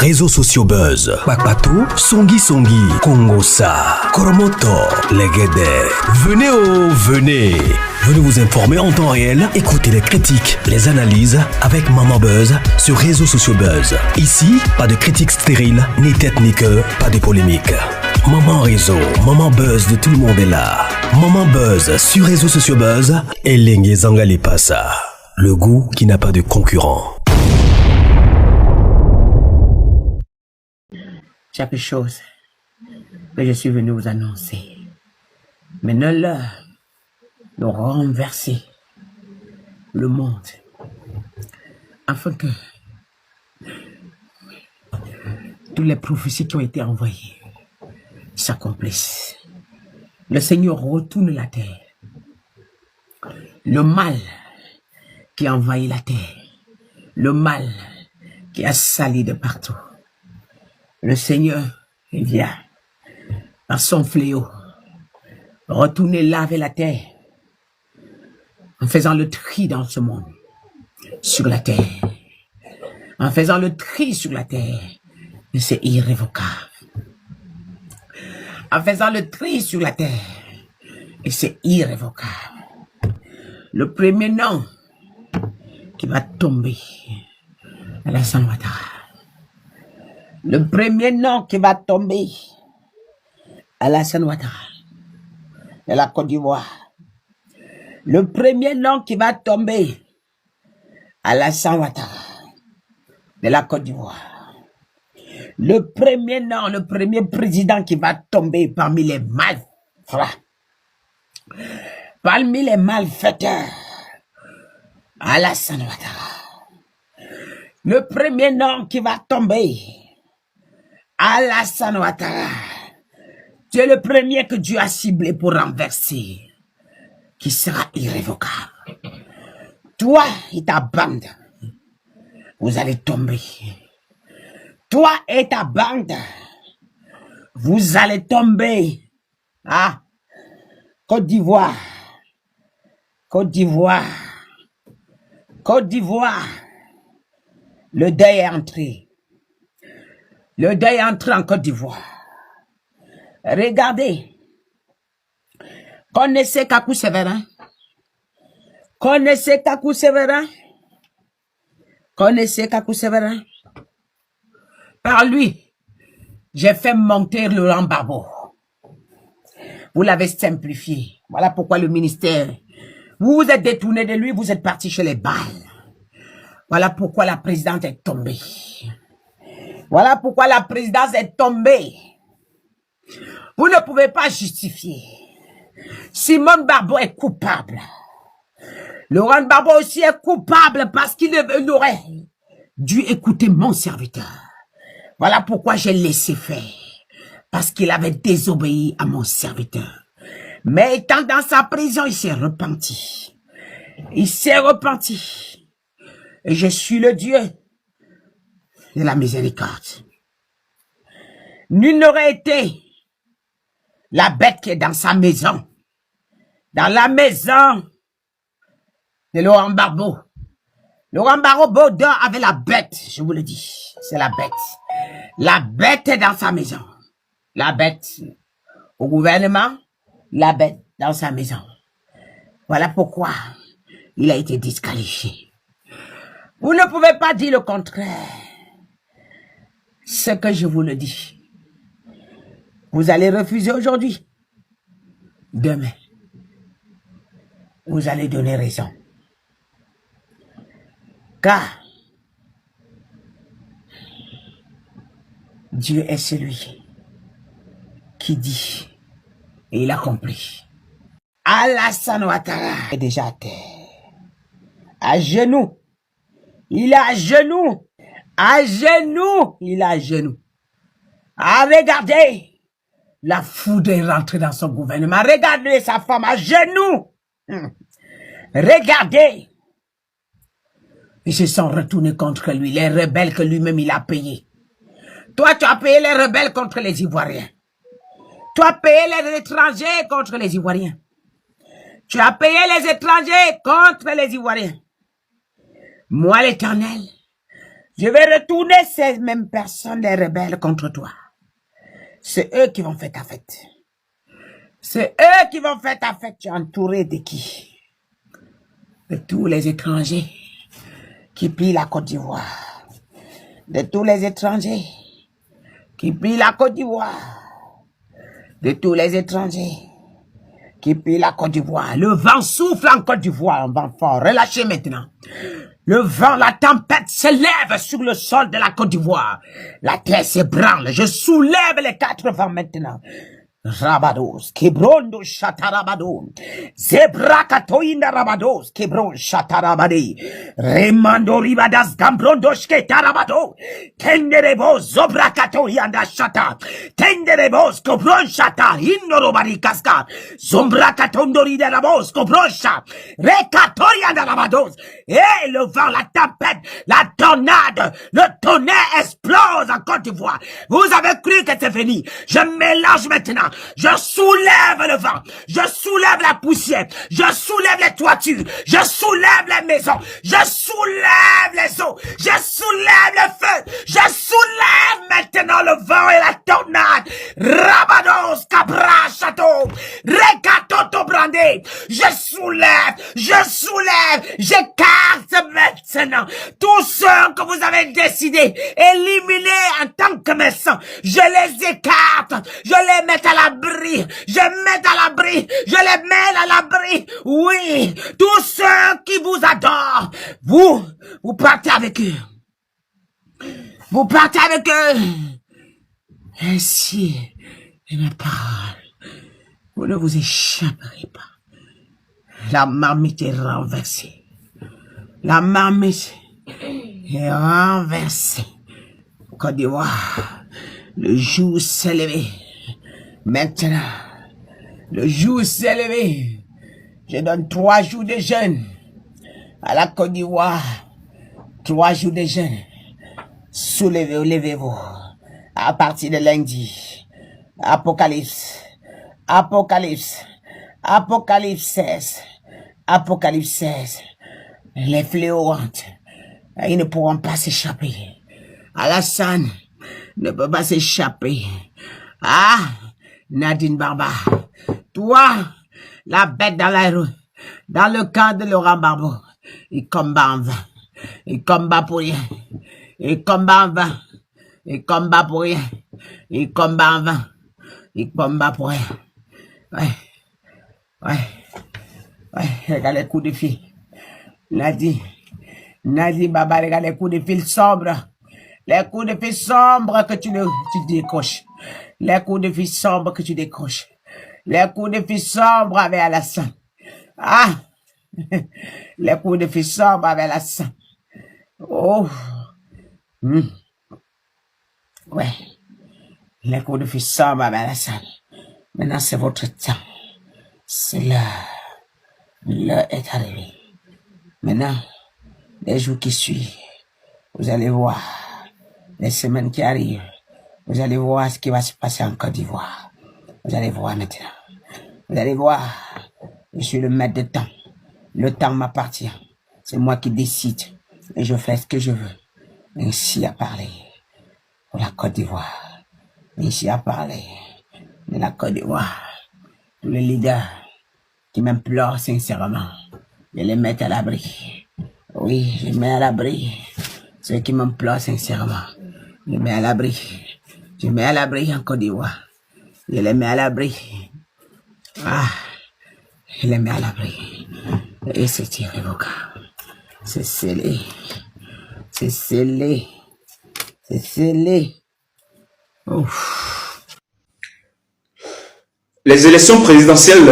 réseaux sociaux buzz. Bakpatou, Songi Songi, Kongosa, Koromoto, Legede. Venez. Venez vous informer en temps réel. Écoutez les critiques, les analyses avec Maman Buzz sur réseaux sociaux buzz. Ici, pas de critiques stériles, ni tête ni queue, pas de polémique. Maman réseau, Maman Buzz de tout le monde est là. Maman Buzz sur réseaux sociaux buzz. Et Lengue Zangali Passa. Le goût qui n'a pas de concurrent. Chaque chose que je suis venu vous annoncer. Maintenant, l'heure de renverser le monde afin que toutes les prophéties qui ont été envoyées s'accomplissent. Le Seigneur retourne la terre. Le mal qui a envahi la terre, le mal qui a sali de partout. Le Seigneur, il vient par son fléau retourner laver la terre en faisant le tri dans ce monde, sur la terre. En faisant le tri sur la terre, et c'est irrévocable. En faisant le tri sur la terre, et c'est irrévocable. Le premier nom qui va tomber à la Ouattara. Le premier nom qui va tomber à la Ouattara, de la Côte d'Ivoire. Le premier nom qui va tomber à la Ouattara, de la Côte d'Ivoire. Le premier nom, le premier président qui va tomber parmi les malfaiteurs, parmi les malfaiteurs, à la Ouattara. Le premier nom qui va tomber à la Ouattara. Tu es le premier que Dieu a ciblé pour renverser, qui sera irrévocable. Toi et ta bande, vous allez tomber. Toi et ta bande, vous allez tomber. Ah, Côte d'Ivoire, Côte d'Ivoire, Côte d'Ivoire. Le deuil est entré. Le deuil est entré en Côte d'Ivoire. Regardez. Connaissez Kakou Sévérin? Connaissez Kakou Sévérin? Connaissez Kakou Sévérin? Par lui, j'ai fait monter Laurent Gbagbo. Vous l'avez simplifié. Voilà pourquoi le ministère, vous vous êtes détourné de lui, vous êtes parti chez les balles. Voilà pourquoi la présidente est tombée. Voilà pourquoi la présidence est tombée. Vous ne pouvez pas justifier. Simone Gbagbo est coupable. Laurent Gbagbo aussi est coupable parce qu'il aurait dû écouter mon serviteur. Voilà pourquoi j'ai laissé faire. Parce qu'il avait désobéi à mon serviteur. Mais étant dans sa prison, il s'est repenti. Il s'est repenti. Et je suis le Dieu de la miséricorde. Nul n'aurait été la bête qui est dans sa maison. Dans la maison de Laurent Gbagbo. Laurent Gbagbo dort avec la bête, je vous le dis. C'est la bête. La bête est dans sa maison. La bête au gouvernement, la bête dans sa maison. Voilà pourquoi il a été disqualifié. Vous ne pouvez pas dire le contraire. Ce que je vous le dis. Vous allez refuser aujourd'hui. Demain, vous allez donner raison. Car Dieu est celui qui dit et il accomplit. Alassane Ouattara est déjà à terre. À genoux. Il est à genoux. À genoux. Il est à genoux. Ah, regardez. La foudre est rentrée dans son gouvernement. Regardez sa femme à genoux. Regardez. Ils se sont retournés contre lui, les rebelles que lui-même il a payés. Toi, tu as payé les rebelles contre les Ivoiriens. Tu as payé les étrangers contre les Ivoiriens. Tu as payé les étrangers contre les Ivoiriens. Moi, l'Éternel, Je vais retourner ces mêmes personnes, les rebelles, contre toi. C'est eux qui vont faire ta fête. C'est eux qui vont faire ta fête. Tu es entouré de qui? De tous les étrangers qui pillent la Côte d'Ivoire. De tous les étrangers qui pillent la Côte d'Ivoire. De tous les étrangers qui pillent la Côte d'Ivoire. Le vent souffle en Côte d'Ivoire, un vent fort. Relâchez maintenant. Le vent, la tempête s'élève sur le sol de la Côte d'Ivoire. La terre s'ébranle. Je soulève les 4 vents maintenant. Rabados, Kebrondo Shatarabado, Zebrakatoinda Rabados, Kebron Shatarabadi, Remando Ribadas Gambrondos Ketarabado, Tenderebos, Zobrakato Yanda Shata, Tenderebos, Kobron Shata, Indorobari Kaska, Zombrakatondori de Rabos, Kobrosha, Rekatorianda Rabados, et le vent, la tempête, la tornade, le tonnerre explose en Côte d'Ivoire. Vous avez cru que c'est fini. Je mélange maintenant. Je soulève le vent, je soulève la poussière, je soulève les toitures, je soulève les maisons, je soulève les eaux, je soulève le feu, je soulève maintenant le vent et la tornade. Rabados, Cabra, Château, Recatoto Brandé, je soulève, j'écarte maintenant tous ceux que vous avez décidé éliminer en tant que médecins. Je les écarte, je les mets à l'abri, je mets à l'abri, je les mets à l'abri. Oui, tous ceux qui vous adorent, vous partez avec eux. Vous partez avec eux. Ainsi est ma parole. Vous ne vous échapperez pas. La marmite est renversée. La marmite est renversée. Côte d'Ivoire, le jour s'est levé. Maintenant, le jour s'est levé. Je donne 3 jours de jeûne à la Côte d'Ivoire. 3 jours de jeûne. Soulevez-vous, levez-vous. À partir de lundi. Apocalypse. Apocalypse. Apocalypse 16. Apocalypse 16. Les fléaux rentrent. Ils ne pourront pas s'échapper. Alassane ne peut pas s'échapper. Ah! Nadine Barba, toi, la bête dans la rue, dans le camp de Laurent Barbeau, il combat en vain, il combat pour rien, il combat en vain, il combat pour rien, il combat en vain, il combat pour rien. Ouais, regarde les coups de fil. Nadine Baba, regarde les coups de fil sombres. Les coups de fil sombres que tu décroches. Les coups de fil sombres que tu décroches. Les coups de fil sombres avec Alassane. Ah! Les coups de fil sombres avec Alassane. Oh! Ouais. Les coups de fil sombres avec Alassane. Maintenant, c'est votre temps. C'est l'heure. L'heure est arrivée. Maintenant, les jours qui suivent, vous allez voir. Les semaines qui arrivent, vous allez voir ce qui va se passer en Côte d'Ivoire. Vous allez voir maintenant. Vous allez voir. Je suis le maître de temps. Le temps m'appartient. C'est moi qui décide. Et je fais ce que je veux. Ainsi à parler pour la Côte d'Ivoire. Ainsi à parler de la Côte d'Ivoire. Tous les leaders qui m'implorent sincèrement de les mettre à l'abri. Oui, je mets à l'abri ceux qui m'implorent sincèrement. Je mets à l'abri. Je mets à l'abri en Côte d'Ivoire. Je les mets à l'abri. Ah, je les mets à l'abri. Et c'est irrévocable. C'est scellé. C'est scellé. C'est scellé. Ouf. Les élections présidentielles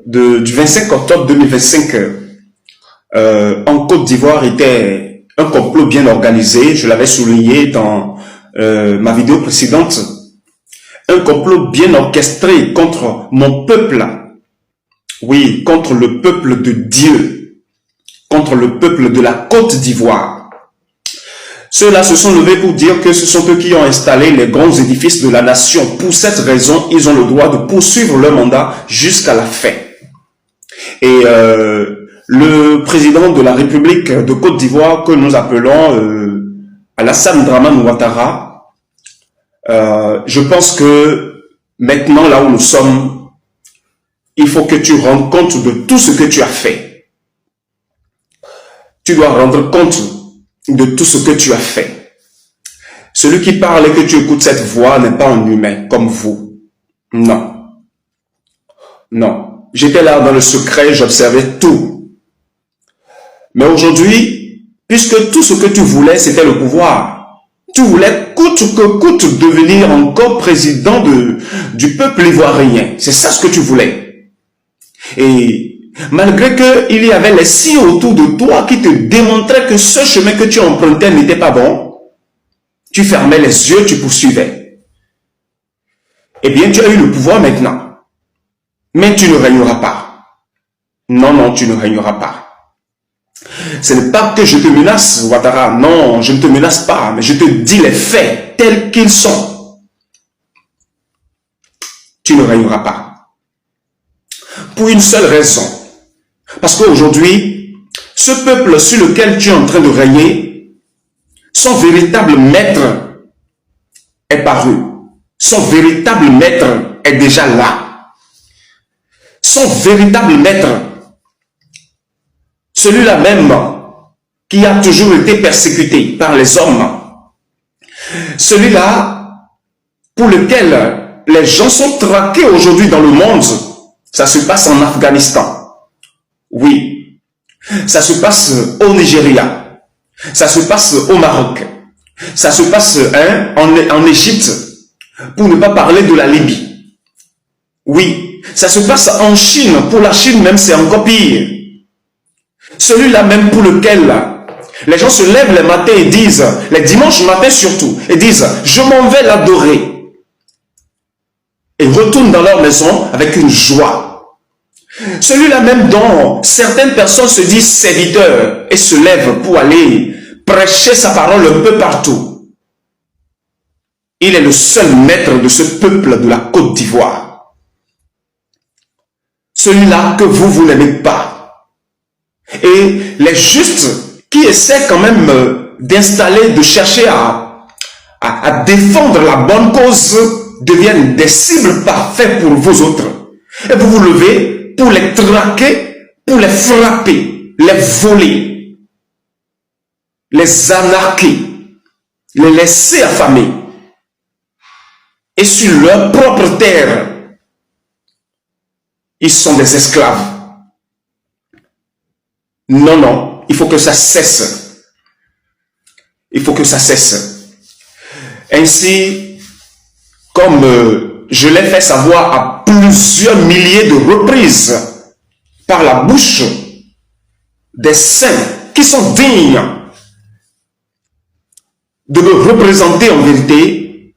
du 25 octobre 2025 en Côte d'Ivoire étaient un complot bien organisé. Je l'avais souligné dans ma vidéo précédente. Un complot bien orchestré contre mon peuple. Oui, contre le peuple de Dieu. Contre le peuple de la Côte d'Ivoire. Ceux-là se sont levés pour dire que ce sont eux qui ont installé les grands édifices de la nation. Pour cette raison, ils ont le droit de poursuivre leur mandat jusqu'à la fin. Et le président de la République de Côte d'Ivoire, que nous appelons Alassane Dramane Ouattara, je pense que maintenant, là où nous sommes, il faut que tu rendes compte de tout ce que tu as fait. Tu dois rendre compte de tout ce que tu as fait. Celui qui parle et que tu écoutes cette voix n'est pas un humain comme vous. Non. Non. J'étais là dans le secret, j'observais tout. Mais aujourd'hui, puisque tout ce que tu voulais, c'était le pouvoir, tu voulais coûte que coûte devenir encore président du peuple ivoirien. C'est ça ce que tu voulais. Et malgré qu'il y avait les signes autour de toi qui te démontraient que ce chemin que tu empruntais n'était pas bon, tu fermais les yeux, tu poursuivais. Eh bien, tu as eu le pouvoir maintenant. Mais tu ne régneras pas. Non, non, tu ne régneras pas. Ce n'est pas que je te menace, Ouattara. Non, je ne te menace pas, mais je te dis les faits tels qu'ils sont. Tu ne régneras pas. Pour une seule raison. Parce qu'aujourd'hui, ce peuple sur lequel tu es en train de régner, son véritable maître est paru. Son véritable maître est déjà là. Son véritable maître, celui-là même qui a toujours été persécuté par les hommes, celui-là pour lequel les gens sont traqués aujourd'hui dans le monde, ça se passe en Afghanistan. Oui, ça se passe au Nigeria, ça se passe au Maroc, ça se passe en Égypte, pour ne pas parler de la Libye. Oui, ça se passe en Chine. Pour la Chine même, c'est encore pire. Celui-là même pour lequel les gens se lèvent les matins et disent, les dimanches matins surtout, et disent, je m'en vais l'adorer. Et retournent dans leur maison avec une joie. Celui-là même dont certaines personnes se disent serviteurs et se lèvent pour aller prêcher sa parole un peu partout. Il est le seul maître de ce peuple de la Côte d'Ivoire. Celui-là que vous n'aimez pas. Et les justes qui essaient quand même d'installer, de chercher à défendre la bonne cause, deviennent des cibles parfaites pour vous autres. Et vous vous levez pour les traquer, pour les frapper, les voler, les anarquer, les laisser affamés. Et sur leur propre terre, ils sont des esclaves. Non, non, il faut que ça cesse. Il faut que ça cesse. Ainsi, comme je l'ai fait savoir à plusieurs milliers de reprises par la bouche des saints qui sont dignes de me représenter en vérité,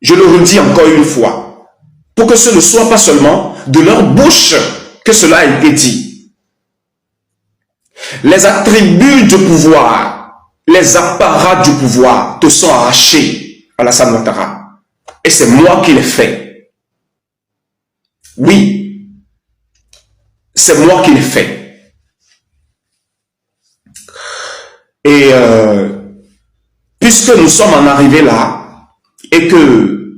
je le redis encore une fois, pour que ce ne soit pas seulement de leur bouche que cela a été dit. Les attributs du pouvoir, les apparats du pouvoir te sont arrachés, Alassane Ouattara. Et c'est moi qui l'ai fait. Oui, c'est moi qui l'ai fait. Et puisque nous sommes en arrivé là, et que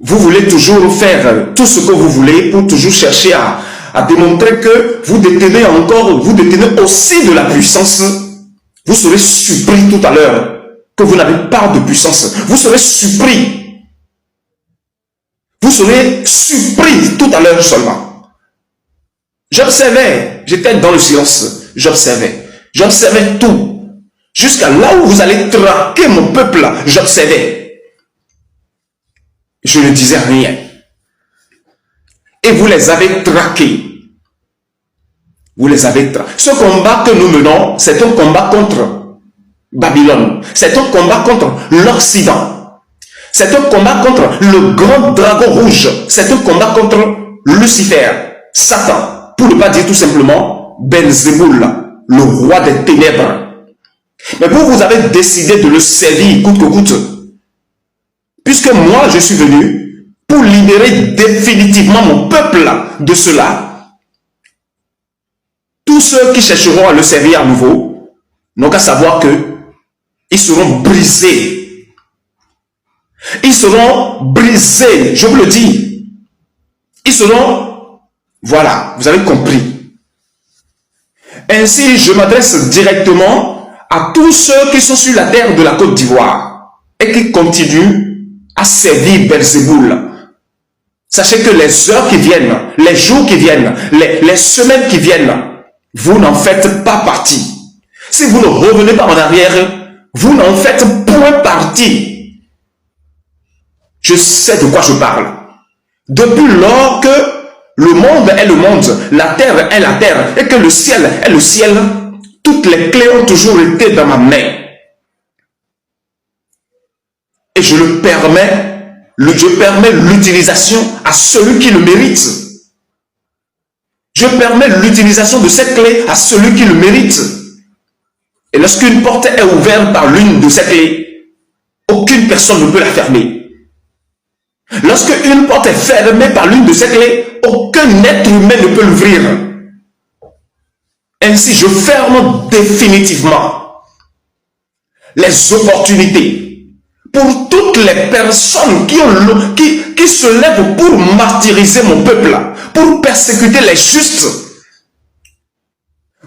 vous voulez toujours faire tout ce que vous voulez pour toujours chercher à démontrer que vous détenez aussi de la puissance. Vous serez surpris tout à l'heure que vous n'avez pas de puissance. Vous serez surpris. Vous serez surpris tout à l'heure seulement. J'observais, j'étais dans le silence, j'observais tout. Jusqu'à là où vous allez traquer mon peuple, j'observais. Je ne disais rien. Et vous les avez traqués. Vous les avez traqués. Ce combat que nous menons, c'est un combat contre Babylone. C'est un combat contre l'Occident. C'est un combat contre le grand dragon rouge. C'est un combat contre Lucifer, Satan. Pour ne pas dire tout simplement Belzéboul, le roi des ténèbres. Mais vous avez décidé de le servir coûte que coûte. Puisque moi, je suis venu pour libérer définitivement mon peuple de cela. Tous ceux qui chercheront à le servir à nouveau n'ont qu'à savoir que Ils seront brisés. Ils seront brisés, je vous le dis. Ils seront, voilà, vous avez compris. Ainsi, je m'adresse directement à tous ceux qui sont sur la terre de la Côte d'Ivoire et qui continuent à servir Belzéboul. Sachez que les heures qui viennent, les jours qui viennent, les semaines qui viennent, vous n'en faites pas partie. Si vous ne revenez pas en arrière, vous n'en faites point partie. Je sais de quoi je parle. Depuis lors que le monde est le monde, la terre est la terre, et que le ciel est le ciel, toutes les clés ont toujours été dans ma main. Et je permets l'utilisation à celui qui le mérite. Je permets l'utilisation de cette clé à celui qui le mérite. Et lorsqu'une porte est ouverte par l'une de ces clés, aucune personne ne peut la fermer. Lorsque une porte est fermée par l'une de ces clés, aucun être humain ne peut l'ouvrir. Ainsi, je ferme définitivement les opportunités pour toutes les personnes qui se lèvent pour martyriser mon peuple, pour persécuter les justes.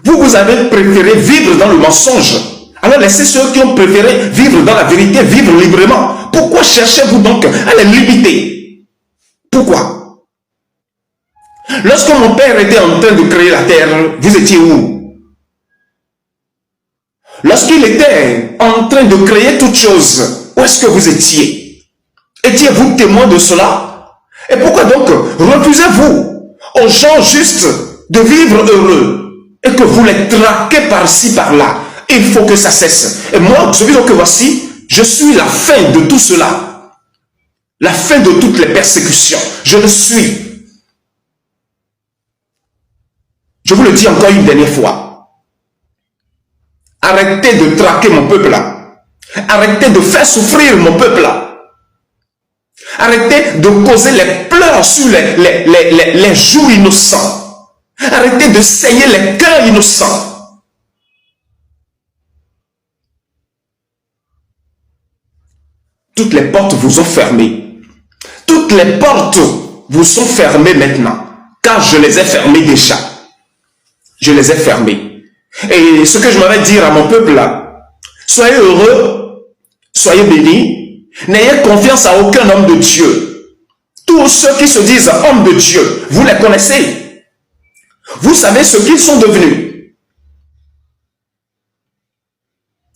Vous avez préféré vivre dans le mensonge. Alors laissez ceux qui ont préféré vivre dans la vérité, vivre librement. Pourquoi cherchez-vous donc à les limiter? Pourquoi? Lorsque mon père était en train de créer la terre, vous étiez où? Lorsqu'il était en train de créer toutes choses, où est-ce que vous étiez? Étiez-vous témoin de cela? Et pourquoi donc refusez-vous aux gens justes de vivre heureux et que vous les traquez par-ci, par-là? Il faut que ça cesse. Et moi, je dis donc que voici, je suis la fin de tout cela. La fin de toutes les persécutions. Je le suis. Je vous le dis encore une dernière fois. Arrêtez de traquer mon peuple là. Arrêtez de faire souffrir mon peuple là. Arrêtez de causer les pleurs sur les joues innocents. Arrêtez de saigner les cœurs innocents. Toutes les portes vous ont fermées. Toutes les portes vous sont fermées maintenant. Car je les ai fermées déjà. Je les ai fermées. Et ce que je m'avais dire à mon peuple là, soyez heureux, soyez bénis, n'ayez confiance à aucun homme de Dieu. Tous ceux qui se disent hommes de Dieu, vous les connaissez. Vous savez ce qu'ils sont devenus.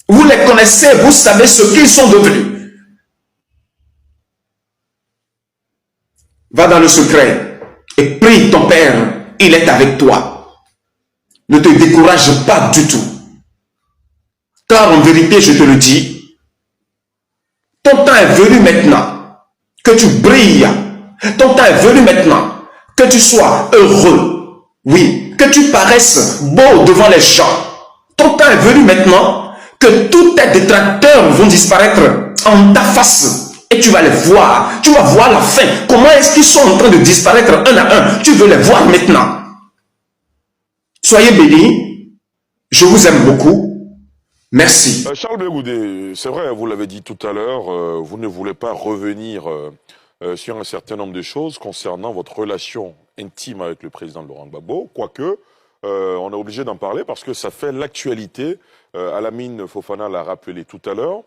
Vous les connaissez, vous savez ce qu'ils sont devenus. Va dans le secret et prie ton Père, il est avec toi. Ne te décourage pas du tout. Car en vérité, je te le dis, ton temps est venu maintenant que tu brilles. Ton temps est venu maintenant que tu sois heureux. Oui, que tu paraisses beau devant les gens. Ton temps est venu maintenant que tous tes détracteurs vont disparaître en ta face. Et tu vas les voir. Tu vas voir la fin. Comment est-ce qu'ils sont en train de disparaître un à un? Tu veux les voir maintenant. Soyez bénis. Je vous aime beaucoup. Merci. Charles Blé Goudé, c'est vrai, vous l'avez dit tout à l'heure, vous ne voulez pas revenir sur un certain nombre de choses concernant votre relation intime avec le président Laurent Gbagbo, quoique on est obligé d'en parler parce que ça fait l'actualité. Alamine Fofana l'a rappelé tout à l'heure.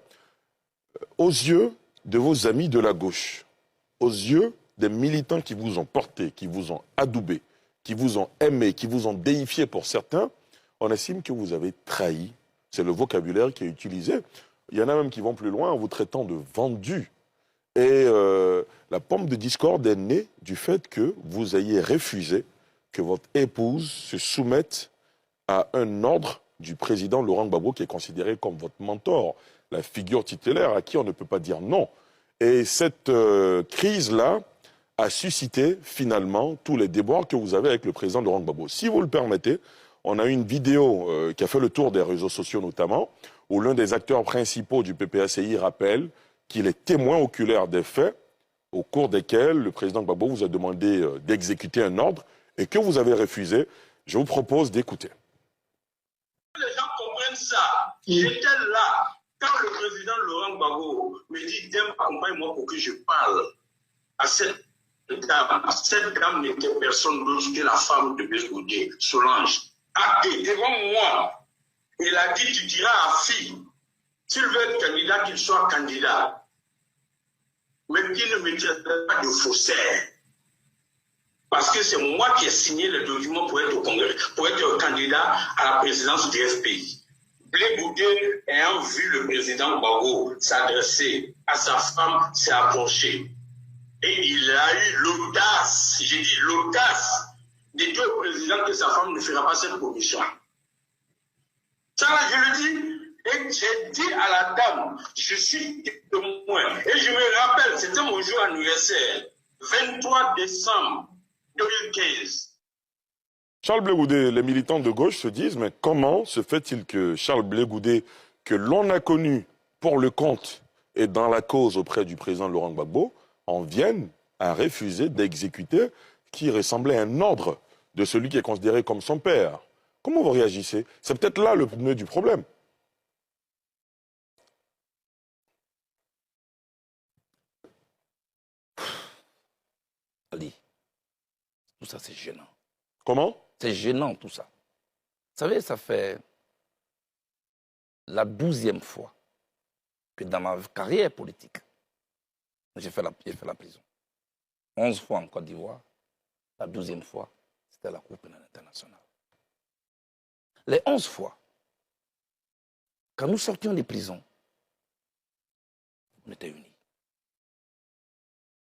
Aux yeux de vos amis de la gauche, aux yeux des militants qui vous ont porté, qui vous ont adoubé, qui vous ont aimé, qui vous ont déifié pour certains, on estime que vous avez trahi. C'est le vocabulaire qui est utilisé. Il y en a même qui vont plus loin en vous traitant de vendus. Et la pomme de discorde est née du fait que vous ayez refusé que votre épouse se soumette à un ordre du président Laurent Gbagbo qui est considéré comme votre mentor, la figure titulaire à qui on ne peut pas dire non. Et cette crise-là a suscité finalement tous les déboires que vous avez avec le président Laurent Gbagbo. Si vous le permettez, on a une vidéo qui a fait le tour des réseaux sociaux notamment, où l'un des acteurs principaux du PPACI rappelle qu'il est témoin oculaire des faits au cours desquels le président Gbagbo vous a demandé d'exécuter un ordre et que vous avez refusé. Je vous propose d'écouter. Les gens comprennent ça. J'étais là. Quand le président Laurent Gbagbo me dit, Dem, accompagne-moi pour que je parle à cette dame n'était personne d'autre que la femme de Blaise Goudé, Solange. Acté devant moi, il a dit, tu diras à fille, s'il veut être candidat, qu'il soit candidat, mais qu'il ne me traite pas de faussaire. Parce que c'est moi qui ai signé le document pour être au Congrès, pour être candidat à la présidence du FPI. Blaise Goudé, ayant vu le président Gbagbo s'adresser à sa femme, s'est approché. Et il a eu l'audace, j'ai dit l'audace, de dire au président que sa femme ne fera pas cette commission. Ça là, je le dis. Et j'ai dit à la dame, je suis témoin. Et je me rappelle, c'était mon jour anniversaire, 23 décembre 2015. Charles Blé Goudé, les militants de gauche se disent, mais comment se fait-il que Charles Blé Goudé, que l'on a connu pour le compte et dans la cause auprès du président Laurent Gbagbo, en vienne à refuser d'exécuter qui ressemblait à un ordre de celui qui est considéré comme son père? Comment vous réagissez? C'est peut-être là le nœud du problème. Ali, tout ça c'est gênant. Comment? C'est gênant tout ça. Vous savez, ça fait la 12e fois que dans ma carrière politique, j'ai fait la prison. 11 fois en Côte d'Ivoire, la 12e fois, c'était la Cour pénale internationale. Les 11 fois, quand nous sortions des prisons, on était unis.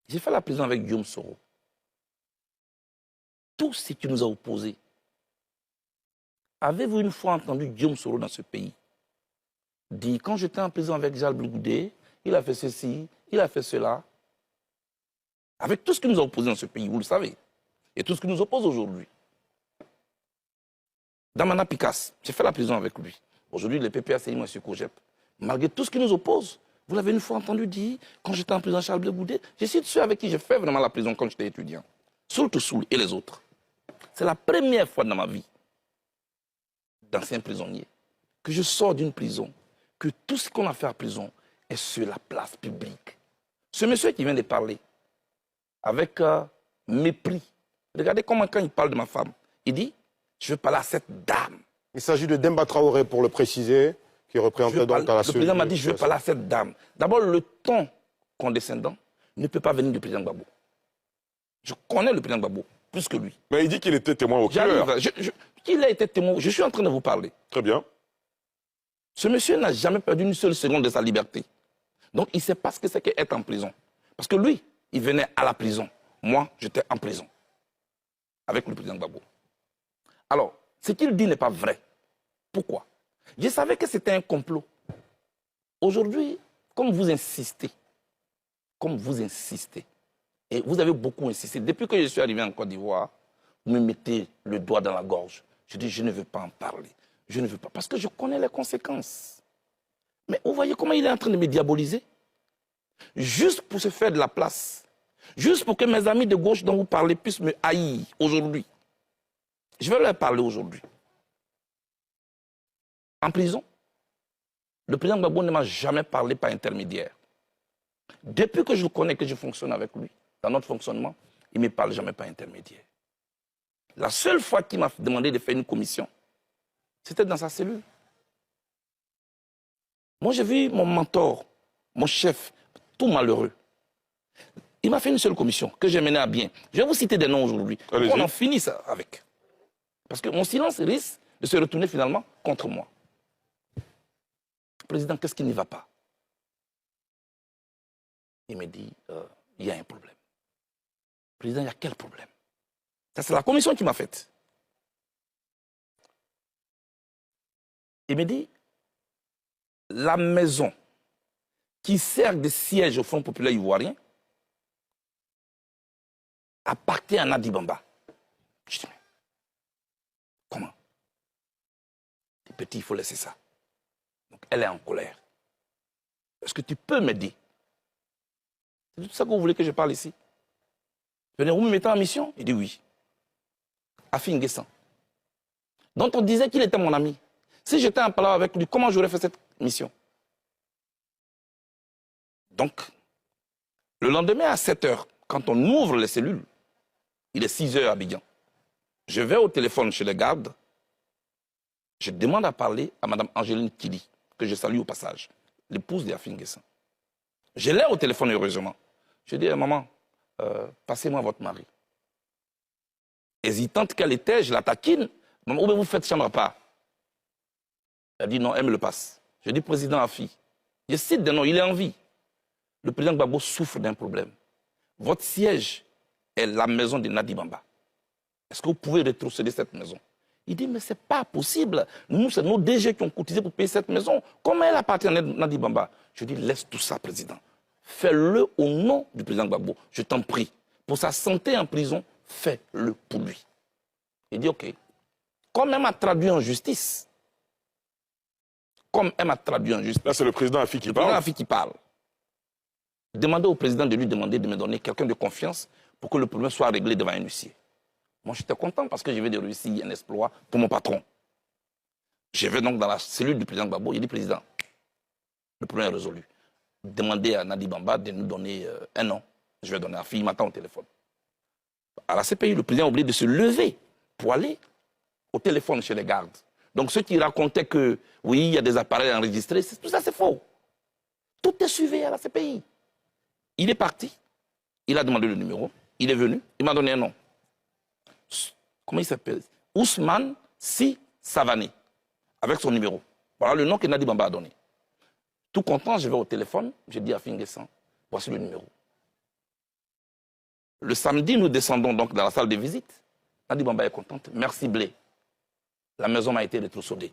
J'ai fait la prison avec Guillaume Soro. Tout ce qui nous a opposés. Avez-vous une fois entendu Guillaume Soro dans ce pays dire, quand j'étais en prison avec Charles Blé Goudé, il a fait ceci, il a fait cela. Avec tout ce qui nous a opposés dans ce pays, vous le savez, et tout ce qui nous oppose aujourd'hui. Damana Picasse, j'ai fait la prison avec lui. Aujourd'hui, le PPACI, M. Kojep. Malgré tout ce qui nous oppose, vous l'avez une fois entendu dire, quand j'étais en prison Charles Blé Goudé, je suis ceux avec qui j'ai fait vraiment la prison quand j'étais étudiant. Surtout Soul et les autres. C'est la première fois dans ma vie, d'ancien prisonnier, que je sors d'une prison, que tout ce qu'on a fait à prison est sur la place publique. Ce monsieur qui vient de parler, avec mépris, regardez comment quand il parle de ma femme, il dit, je veux parler à cette dame. Il s'agit de Demba Traoré, pour le préciser, qui représentait donc à la Le président m'a dit, je veux parler à cette dame. D'abord, le ton condescendant ne peut pas venir du président Gbagbo. Je connais le président Gbagbo, plus que lui. Mais il dit qu'il était témoin au cœur. Qu'il a été témoin, je suis en train de vous parler. Très bien. Ce monsieur n'a jamais perdu une seule seconde de sa liberté. Donc, il ne sait pas ce que c'est qu'être en prison. Parce que lui, il venait à la prison. Moi, j'étais en prison. Avec le président Gbagbo. Alors, ce qu'il dit n'est pas vrai. Pourquoi? Je savais que c'était un complot. Aujourd'hui, comme vous insistez, et vous avez beaucoup insisté, depuis que je suis arrivé en Côte d'Ivoire, vous me mettez le doigt dans la gorge. Je dis, je ne veux pas en parler. Je ne veux pas, parce que je connais les conséquences. Mais vous voyez comment il est en train de me diaboliser? Juste pour se faire de la place. Juste pour que mes amis de gauche dont vous parlez puissent me haïr aujourd'hui. Je vais leur parler aujourd'hui. En prison, le président Gbagbo ne m'a jamais parlé par intermédiaire. Depuis que je le connais, que je fonctionne avec lui, dans notre fonctionnement, il ne me parle jamais par intermédiaire. La seule fois qu'il m'a demandé de faire une commission, c'était dans sa cellule. Moi, j'ai vu mon mentor, mon chef, tout malheureux. Il m'a fait une seule commission que j'ai menée à bien. Je vais vous citer des noms aujourd'hui. On en finit ça avec. Parce que mon silence risque de se retourner finalement contre moi. Président, qu'est-ce qui n'y va pas? Il me dit, il y a un problème. Président, il y a quel problème? Ça, c'est la commission qui m'a faite. Il me dit, la maison qui sert de siège au Front populaire ivoirien appartient à Nadi Bamba. Je dis, mais comment? Les petits, il faut laisser ça. Donc, elle est en colère. Est-ce que tu peux m'aider? C'est tout ça que vous voulez que je parle ici? Je dis, vous me mettez en mission? Il dit oui. Afi Nguessan, dont on disait qu'il était mon ami. Si j'étais en parlant avec lui, comment j'aurais fait cette mission? Donc, le lendemain à 7 h, quand on ouvre les cellules, il est 6 h à Abidjan. Je vais au téléphone chez les gardes. Je demande à parler à Mme Angéline Kili, que je salue au passage, l'épouse d'Yafin Guessin. Je l'ai au téléphone, heureusement. Je dis, maman, passez-moi votre mari. Hésitante qu'elle était, je la taquine. Maman, où vous faites chambre à part? Elle dit non, elle me le passe. Je dis, président Afi, je cite des noms, il est en vie. Le président Gbagbo souffre d'un problème. Votre siège est la maison de Nadi Bamba. Est-ce que vous pouvez rétrocéder cette maison? Il dit, mais ce n'est pas possible. Nous, c'est nos DG qui ont cotisé pour payer cette maison. Comment elle appartient à Nadi Bamba? Je dis, laisse tout ça, président. Fais-le au nom du président Gbagbo. Je t'en prie. Pour sa santé en prison, fais-le pour lui. Il dit, OK. Comme elle m'a traduit en justice, là, c'est le président Afi qui parle. Le président Afi qui parle. Demandez au président de lui demander de me donner quelqu'un de confiance pour que le problème soit réglé devant un huissier. Moi, j'étais content parce que je vais de réussir un exploit pour mon patron. Je vais donc dans la cellule du président Gbagbo. Il dit, président, le problème est résolu. Demandez à Nadi Bamba de nous donner un an. Je vais donner à Afi, il m'attend au téléphone. À la CPI, le président a oublié de se lever pour aller au téléphone chez les gardes. Donc ceux qui racontaient que, oui, il y a des appareils enregistrés, tout ça c'est faux. Tout est suivi à la CPI. Il est parti, il a demandé le numéro, il est venu, il m'a donné un nom. Comment il s'appelle? Ousmane Si Savané, avec son numéro. Voilà le nom que Nadi Bamba a donné. Tout content, je vais au téléphone, je dis à Finguessan, voici le numéro. Le samedi, nous descendons donc dans la salle de visite. Nadi Bamba est contente. Merci Blé. La maison m'a été rétrocédée.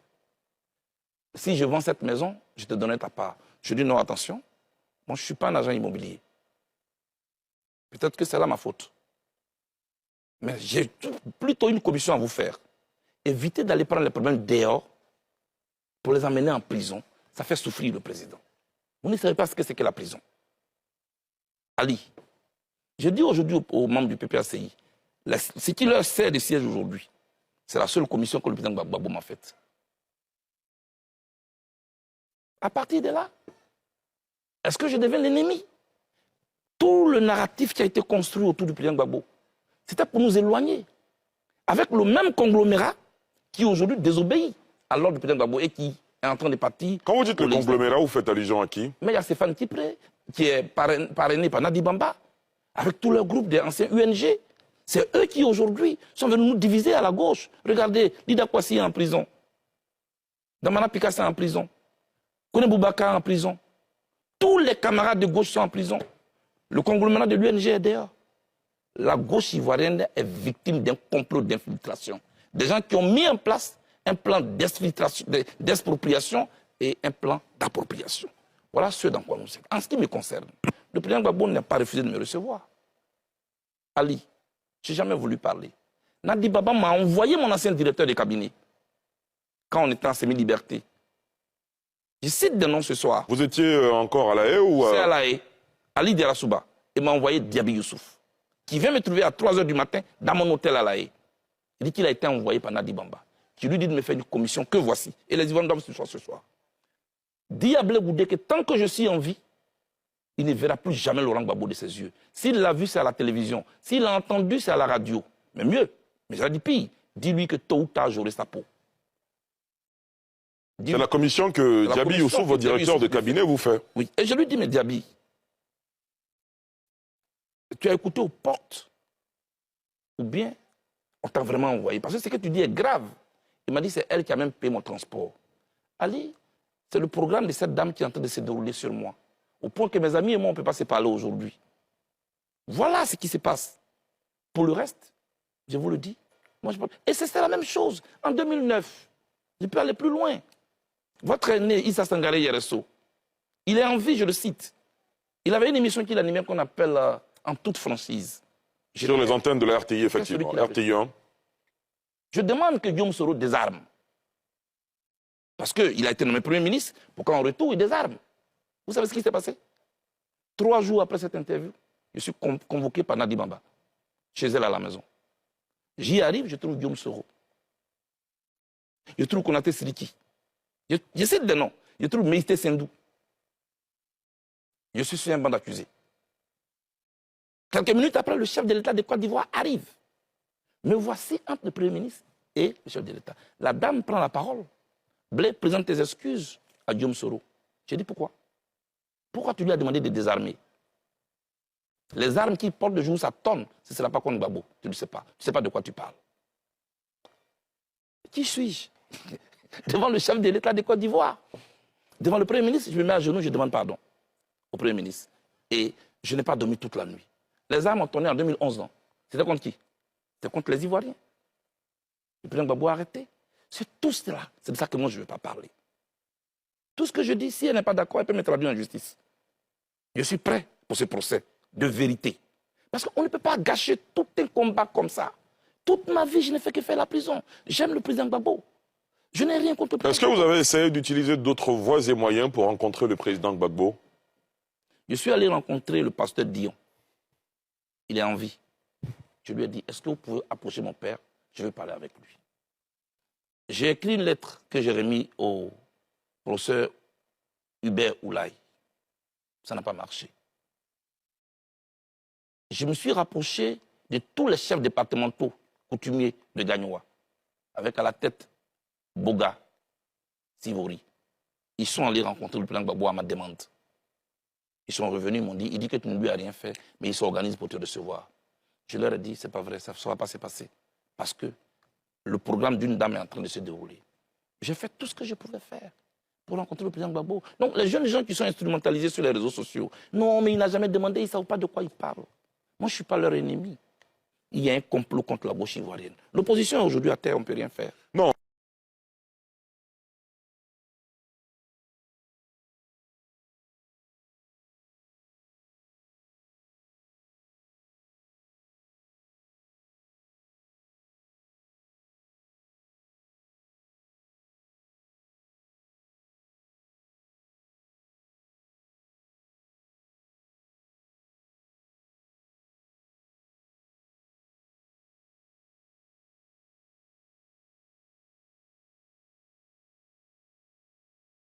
Si je vends cette maison, je te donnerai ta part. Je dis non, attention, moi je ne suis pas un agent immobilier. Peut-être que c'est là ma faute. Mais j'ai plutôt une commission à vous faire. Évitez d'aller prendre les problèmes dehors pour les emmener en prison. Ça fait souffrir le président. Vous ne savez pas ce que c'est que la prison. Ali, je dis aujourd'hui aux membres du PPACI, ce qui leur sert de siège aujourd'hui, c'est la seule commission que le président Gbagbo m'a faite. À partir de là, est-ce que je deviens l'ennemi? Tout le narratif qui a été construit autour du président Gbagbo, c'était pour nous éloigner. Avec le même conglomérat qui aujourd'hui désobéit à l'ordre du président Gbagbo et qui est en train de partir. Quand vous dites le conglomérat, vous faites allusion à qui? Mais il y a Stéphane Tipré, qui est parrainé par Nadi Bamba, avec tout leur groupe des anciens UNG. C'est eux qui aujourd'hui sont venus nous diviser à la gauche. Regardez, Lida Kwasi est en prison. Damana Picasso est en prison. Kone Boubaka est en prison. Tous les camarades de gauche sont en prison. Le conglomérat de l'UNG est dehors. La gauche ivoirienne est victime d'un complot d'infiltration. Des gens qui ont mis en place un plan d'expropriation et un plan d'appropriation. Voilà ce dans quoi nous sommes. En ce qui me concerne, le président Gbagbo n'a pas refusé de me recevoir. Ali, je n'ai jamais voulu parler. Nadi Bamba m'a envoyé mon ancien directeur de cabinet quand on était en semi-liberté. Je cite des noms ce soir. Vous étiez encore à La Haye ou C'est à La Haye. Ali Derasouba. Il m'a envoyé Diaby Youssouf, qui vient me trouver à 3 h du matin dans mon hôtel à La Haye. Il dit qu'il a été envoyé par Nadi Bamba, qui lui dit de me faire une commission que voici. Et les Ivoiriens doivent ce soir. Dis à Blé Goudé que tant que je suis en vie, il ne verra plus jamais Laurent Gbagbo de ses yeux. S'il l'a vu, c'est à la télévision. S'il l'a entendu, c'est à la radio. Mais mieux, mais j'ai dit pire, dis-lui que tôt ou tard, j'aurai sa peau. C'est la commission que Diaby Youssouf, votre directeur de cabinet, vous fait. Oui, et je lui dis, mais Diaby, tu as écouté aux portes ou bien on t'a vraiment envoyé? Parce que ce que tu dis est grave. Il m'a dit, c'est elle qui a même payé mon transport. Ali, c'est le programme de cette dame qui est en train de se dérouler sur moi. Au point que mes amis et moi, on ne peut pas se parler aujourd'hui. Voilà ce qui se passe. Pour le reste, je vous le dis, moi je parle. Et c'est la même chose. En 2009, je peux aller plus loin. Votre aîné, Issa Sangaré Yereso, il est en vie, je le cite. Il avait une émission qu'il animait qu'on appelle En toute franchise. Sur les antennes de la RTI, effectivement. RTI 1. Je demande que Guillaume Soro désarme. Parce qu'il a été nommé Premier ministre, pour qu'en retour, il désarme. Vous savez ce qui s'est passé? 3 jours après cette interview, je suis convoqué par Nadi Bamba, chez elle à la maison. J'y arrive, je trouve Guillaume Soro. Je trouve Konaté Siriki. Je cite des noms. Je trouve Meïté Sendou. Je suis sur un banc d'accusés. Quelques minutes après, le chef de l'État de Côte d'Ivoire arrive. Me voici entre le Premier ministre et le chef de l'État. La dame prend la parole. Blé, présente tes excuses à Guillaume Soro. J'ai dit pourquoi? Pourquoi tu lui as demandé de désarmer? Les armes qu'il porte de jour, ça tonne. Ce ne sera pas contre Gbagbo. Tu ne sais pas. Tu ne sais pas de quoi tu parles. Qui suis-je? Devant le chef de l'État de Côte d'Ivoire. Devant le Premier ministre, je me mets à genoux, je demande pardon au Premier ministre. Et je n'ai pas dormi toute la nuit. Les armes ont tourné en 2011. C'était contre qui? C'était contre les Ivoiriens. Le président Gbagbo a arrêté. C'est tout cela. C'est de ça que moi, je ne veux pas parler. Tout ce que je dis, si elle n'est pas d'accord, elle peut me traduire en justice. Je suis prêt pour ce procès de vérité. Parce qu'on ne peut pas gâcher tout un combat comme ça. Toute ma vie, je n'ai fait que faire la prison. J'aime le président Gbagbo. Je n'ai rien contre le président. Est-ce que vous avez essayé d'utiliser d'autres voies et moyens pour rencontrer le président Gbagbo? Je suis allé rencontrer le pasteur Dion. Il est en vie. Je lui ai dit, est-ce que vous pouvez approcher mon père? Je veux parler avec lui. J'ai écrit une lettre que j'ai remise au professeur Hubert Oulaye. Ça n'a pas marché. Je me suis rapproché de tous les chefs départementaux coutumiers de Gagnoa, avec à la tête Boga, Sivori. Ils sont allés rencontrer le président Gbagbo à ma demande. Ils sont revenus, ils m'ont dit, il dit que tu ne lui as rien fait, mais il s'organise pour te recevoir. Je leur ai dit, c'est pas vrai, ça ne va pas se passer. Parce que le programme d'une dame est en train de se dérouler. J'ai fait tout ce que je pouvais faire pour rencontrer le président Gbagbo. Donc les jeunes gens qui sont instrumentalisés sur les réseaux sociaux, non, mais il n'a jamais demandé, ils ne savent pas de quoi ils parlent. Moi, je ne suis pas leur ennemi. Il y a un complot contre la gauche ivoirienne. L'opposition est aujourd'hui à terre, on ne peut rien faire. Non.